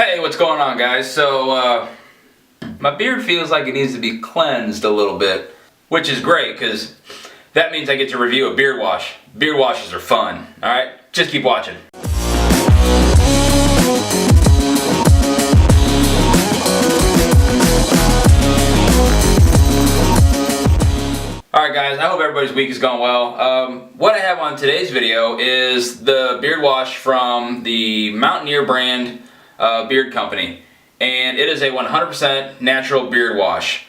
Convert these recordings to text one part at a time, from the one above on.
Hey, what's going on, guys? So, my beard feels like it needs to be cleansed a little bit, which is great because that means I get to review a beard wash. Beard washes are fun, alright? Just keep watching. Alright guys, I hope everybody's week is going well. What I have on today's video is the beard wash from the Mountaineer brand beard company. And it is a 100% natural beard wash.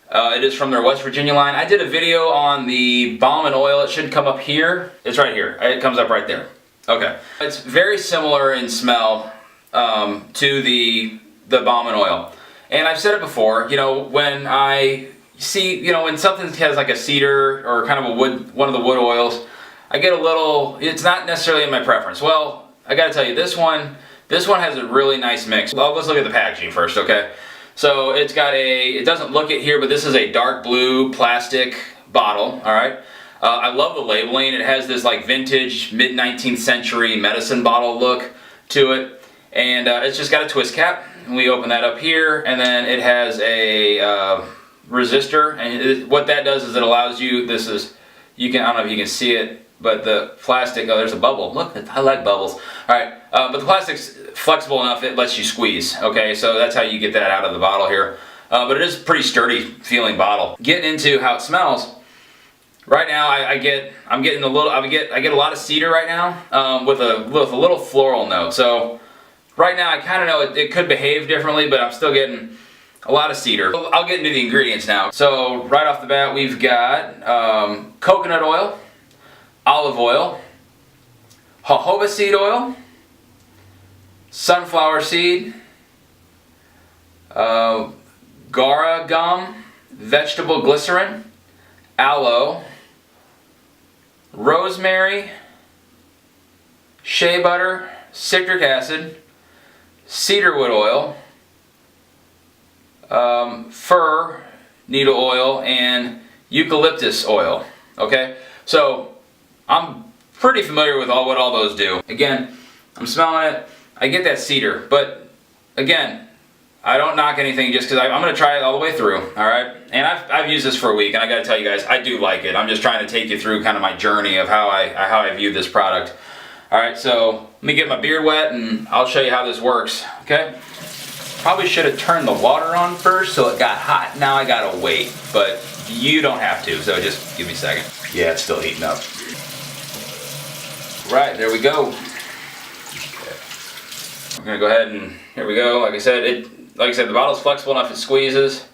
It is from their West Virginia line. I did a video on the balm and oil. It should come up here. It's right here. It comes up right there. Okay. It's very similar in smell to the balm and oil. And I've said it before, you know, when I see, you know, when something has like a cedar or kind of a wood, one of the wood oils, I get a little, it's not necessarily in my preference. Well, I gotta tell you, this one has a really nice mix. Well, let's look at the packaging first, okay? So it's got it doesn't look it here, but this is a dark blue plastic bottle, alright? I love the labeling. It has this like vintage mid-19th century medicine bottle look to it. And it's just got a twist cap. And we open that up here, and then it has a resistor. And what that does is it allows you, I don't know if you can see it, but the plastic, oh, there's a bubble. Look, I like bubbles. Alright, but the plastic's flexible enough, it lets you squeeze. Okay, so that's how you get that out of the bottle here. But it is a pretty sturdy feeling bottle. Getting into how it smells, right now I get a lot of cedar right now, with a little floral note. So right now I kind of know it could behave differently, but I'm still getting a lot of cedar. I'll get into the ingredients now. So right off the bat, we've got coconut oil, olive oil, jojoba seed oil, sunflower seed, guar gum, vegetable glycerin, aloe, rosemary, shea butter, citric acid, cedarwood oil, fir needle oil, and eucalyptus oil. Okay, so I'm pretty familiar with what all those do. Again, I'm smelling it. I get that cedar, but again, I don't knock anything just because I'm going to try it all the way through, alright? And I've used this for a week, and I got to tell you guys, I do like it. I'm just trying to take you through kind of my journey of how I view this product. Alright, so let me get my beard wet, and I'll show you how this works, okay? Probably should have turned the water on first so it got hot. Now I got to wait, but you don't have to, so just give me a second. Yeah, it's still heating up. Right, there we go. I'm gonna go ahead and here we go. Like I said, the bottle's flexible enough it squeezes.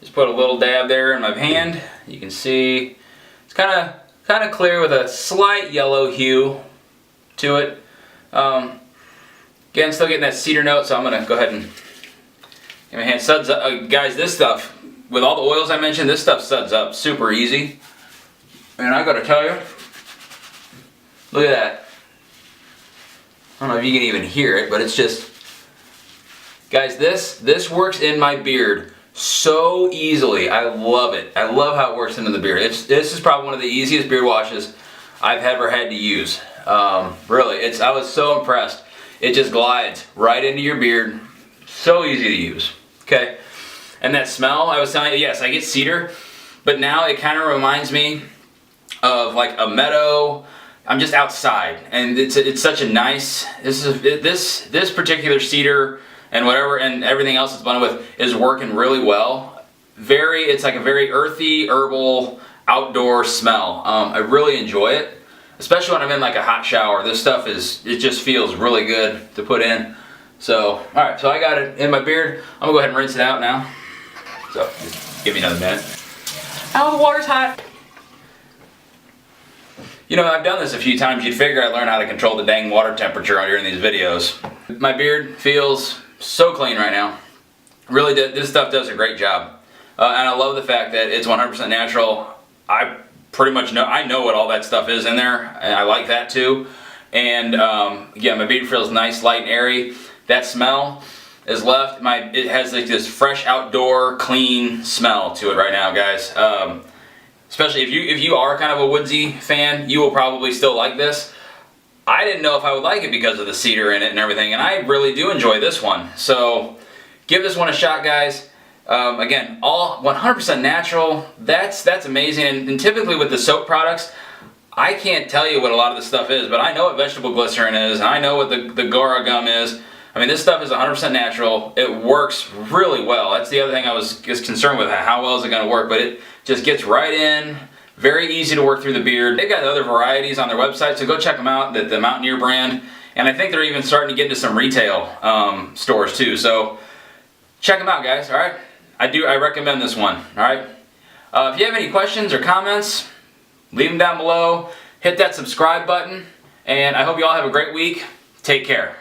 Just put a little dab there in my hand. You can see it's kind of clear with a slight yellow hue to it. Again, still getting that cedar note, so I'm gonna go ahead and get my hand suds up. Guys, this stuff with all the oils I mentioned, this stuff suds up super easy. And I gotta tell you, look at that. I don't know if you can even hear it, but it's just, guys, this works in my beard so easily. I love it. I love how it works into the beard. This is probably one of the easiest beard washes I've ever had to use. Really, I was so impressed. It just glides right into your beard. So easy to use. Okay, and that smell, I was telling you, yes, I get cedar, but now it kind of reminds me of like a meadow. I'm just outside, and it's such a nice. This particular cedar and whatever and everything else it's blended with is working really well. It's like a very earthy, herbal, outdoor smell. I really enjoy it, especially when I'm in like a hot shower. This stuff it just feels really good to put in. So, all right, so I got it in my beard. I'm gonna go ahead and rinse it out now. So, just give me another minute. Oh, the water's hot. You know, I've done this a few times. You'd figure I'd learn how to control the dang water temperature during these videos. My beard feels so clean right now. Really, this stuff does a great job. And I love the fact that it's 100% natural. I pretty much know, I know what all that stuff is in there, and I like that too. And yeah, my beard feels nice, light, and airy. That smell is left. It has like this fresh, outdoor, clean smell to it right now, guys. Especially if you are kind of a woodsy fan, you will probably still like this. I didn't know if I would like it because of the cedar in it and everything, and I really do enjoy this one. So give this one a shot, guys. Again, all 100% natural. That's amazing. And typically with the soap products, I can't tell you what a lot of this stuff is, but I know what vegetable glycerin is, and I know what the Gora gum is. I mean, this stuff is 100% natural. It works really well. That's the other thing I was just concerned with. How well is it going to work? But it just gets right in. Very easy to work through the beard. They've got other varieties on their website, so go check them out, the Mountaineer brand. And I think they're even starting to get into some retail stores too. So check them out, guys. All right, I recommend this one. All right. If you have any questions or comments, leave them down below. Hit that subscribe button, and I hope you all have a great week. Take care.